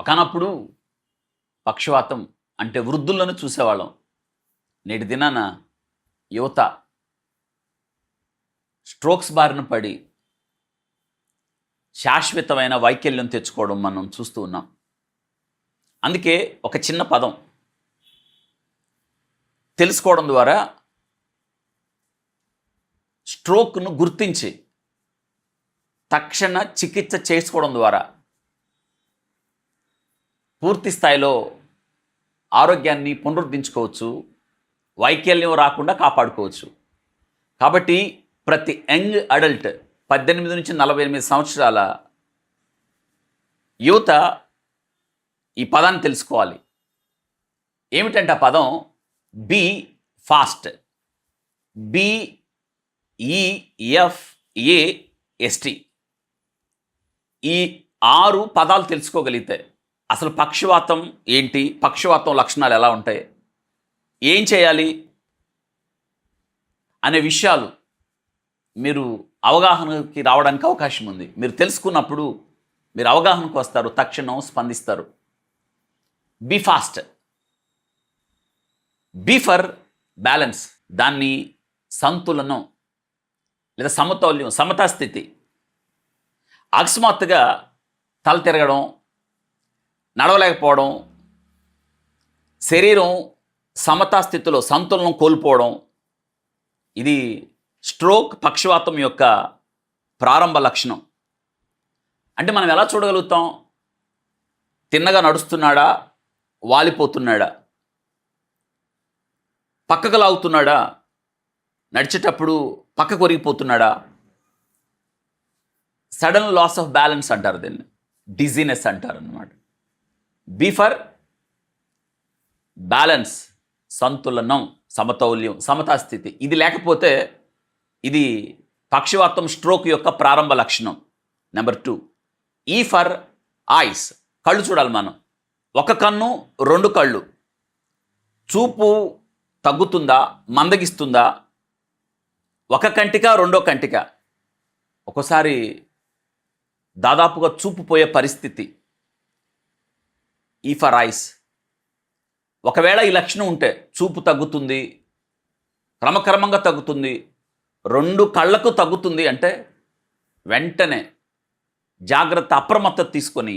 ఒకనప్పుడు పక్షవాతం అంటే వృద్ధులను చూసేవాళ్ళం. నేటి దినాన యువత స్ట్రోక్స్ బారిన పడి శాశ్వతమైన వైకల్యం తెచ్చుకోవడం మనం చూస్తూ ఉన్నాం. అందుకే ఒక చిన్న పదం తెలుసుకోవడం ద్వారా స్ట్రోక్ను గుర్తించి తక్షణ చికిత్స చేసుకోవడం ద్వారా పూర్తి స్థాయిలో ఆరోగ్యాన్ని పునరుద్ధరించుకోవచ్చు, వైకల్యం రాకుండా కాపాడుకోవచ్చు. కాబట్టి ప్రతి యంగ్ అడల్ట్ 18 నుంచి 48 సంవత్సరాల యువత ఈ పదాన్ని తెలుసుకోవాలి. ఏమిటంటే ఆ పదం బీ ఫాస్ట్. BEFAST. ఈ 6 పదాలు తెలుసుకోగలిగితే అసలు పక్షవాతం ఏంటి, పక్షవాతం లక్షణాలు ఎలా ఉంటాయి, ఏం చేయాలి అనే విషయాలు మీరు అవగాహనకి రావడానికి అవకాశం ఉంది. మీరు తెలుసుకున్నప్పుడు మీరు అవగాహనకు వస్తారు, తక్షణం స్పందిస్తారు. Be fast. Be for balance, దాన్ని సంతులనం లేదా సమతౌల్యం, సమతాస్థితి. అకస్మాత్తుగా తల తిరగడం, నడవలేకపోవడం, శరీరం సమతాస్థితిలో సంతులనం కోల్పోవడం, ఇది స్ట్రోక్ పక్షవాతం యొక్క ప్రారంభ లక్షణం. అంటే మనం ఎలా చూడగలుగుతాం? తిన్నగా నడుస్తున్నాడా, వాలిపోతున్నాడా, పక్కకు లాగుతున్నాడా, నడిచేటప్పుడు పక్కకు ఒరిగిపోతున్నాడా, సడన్ లాస్ ఆఫ్ బ్యాలెన్స్ అంటారు, దీన్ని డిజీనెస్ అంటారు అన్నమాట. బీ ఫర్ బ్యాలెన్స్, సంతులనం, సమతౌల్యం, సమతాస్థితి. ఇది లేకపోతే ఇది పక్షవాతం స్ట్రోక్ యొక్క ప్రారంభ లక్షణం. నెంబర్ 2, ఈ ఫర్ ఐస్. కళ్ళు చూడాలి మనం. ఒక కన్ను, 2 కళ్ళు. చూపు తగ్గుతుందా, మందగిస్తుందా, ఒక కంటిక, 2వ కంటిక. ఒక్కోసారి దాదాపుగా చూపు పోయే పరిస్థితి. ఈ ఫర్ ఐస్. ఒకవేళ ఈ లక్షణం ఉంటే చూపు తగ్గుతుంది, క్రమక్రమంగా తగ్గుతుంది, 2 కళ్ళకు తగ్గుతుంది అంటే వెంటనే జాగ్రత్త, అప్రమత్తత తీసుకొని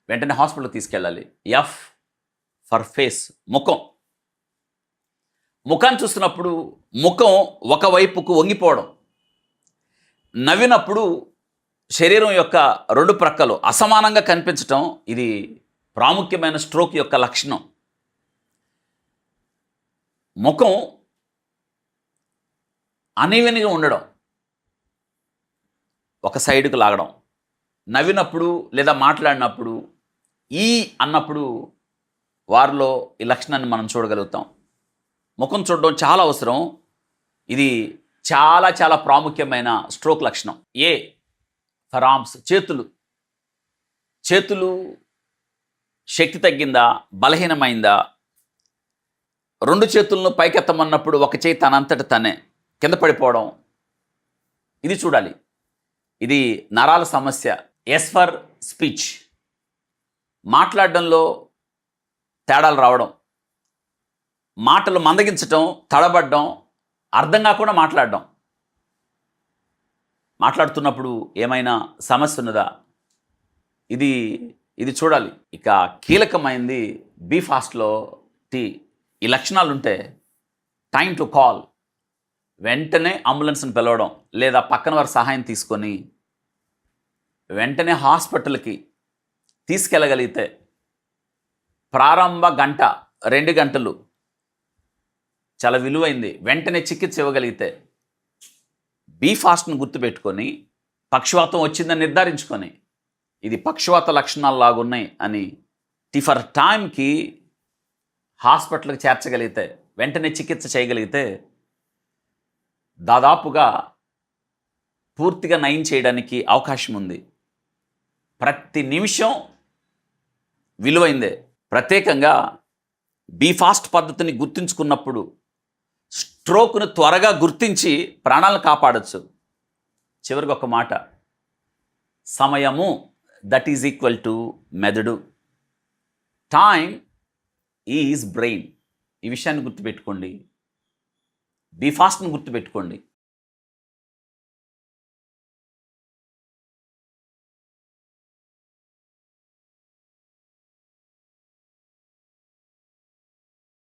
వెంటనే హాస్పిటల్కి తీసుకెళ్ళాలి. F for face. ముఖం. ముఖాన్ని చూస్తున్నప్పుడు ముఖం ఒకవైపుకు వంగిపోవడం, నవ్వినప్పుడు శరీరం యొక్క 2 ప్రక్కలు అసమానంగా కనిపించటం, ఇది ప్రాముఖ్యమైన స్ట్రోక్ యొక్క లక్షణం. ముఖం అనీవెన్గా ఉండడం, ఒక సైడ్కు లాగడం, నవ్వినప్పుడు లేదా మాట్లాడినప్పుడు ఈ అన్నప్పుడు వారిలో ఈ లక్షణాన్ని మనం చూడగలుగుతాం. ముఖం చూడడం చాలా అవసరం. ఇది చాలా చాలా ప్రాముఖ్యమైన స్ట్రోక్ లక్షణం. A for arms. చేతులు. చేతులు శక్తి తగ్గిందా, బలహీనమైందా, 2 చేతులను పైకెత్తమన్నప్పుడు ఒక చేయి తనంతట తనే కింద పడిపోవడం, ఇది చూడాలి. ఇది నరాల సమస్య. Yes for speech. మాట్లాడడంలో తేడాలు రావడం, మాటలు మందగించటం, తడబడడం, అర్థం కాకుండా మాట్లాడడం. మాట్లాడుతున్నప్పుడు ఏమైనా సమస్య ఉన్నదా, ఇది చూడాలి. ఇక కీలకమైంది బీ ఫాస్ట్లో టీ. ఈ లక్షణాలు ఉంటే టైం టు కాల్, వెంటనే అంబులెన్స్ని పిలవడం లేదా పక్కన వారి సహాయం తీసుకొని వెంటనే హాస్పిటల్కి తీసుకెళ్ళగలిగితే ప్రారంభ గంట, 2 గంటలు చాలా విలువైంది. వెంటనే చికిత్స ఇవ్వగలిగితే బీ ఫాస్ట్ను గుర్తుపెట్టుకొని పక్షవాతం వచ్చిందని నిర్ధారించుకొని ఇది పక్షవాత లక్షణాలు లాగున్నాయి అని ఫర్ టైంకి హాస్పిటల్కి చేర్చగలిగితే, వెంటనే చికిత్స చేయగలిగితే దాదాపుగా పూర్తిగా నయం చేయడానికి అవకాశం ఉంది. ప్రతి నిమిషం విలువైందే. ప్రత్యేకంగా బీ ఫాస్ట్ పద్ధతిని గుర్తుంచుకున్నప్పుడు స్ట్రోక్ను త్వరగా గుర్తించి ప్రాణాలను కాపాడచ్చు. చివరికి ఒక మాట, సమయము దట్ ఈజ్ ఈక్వల్ టు మెదడు. Time is brain. ఈ విషయాన్ని గుర్తుపెట్టుకోండి. బీ ఫాస్ట్ని గుర్తుపెట్టుకోండి.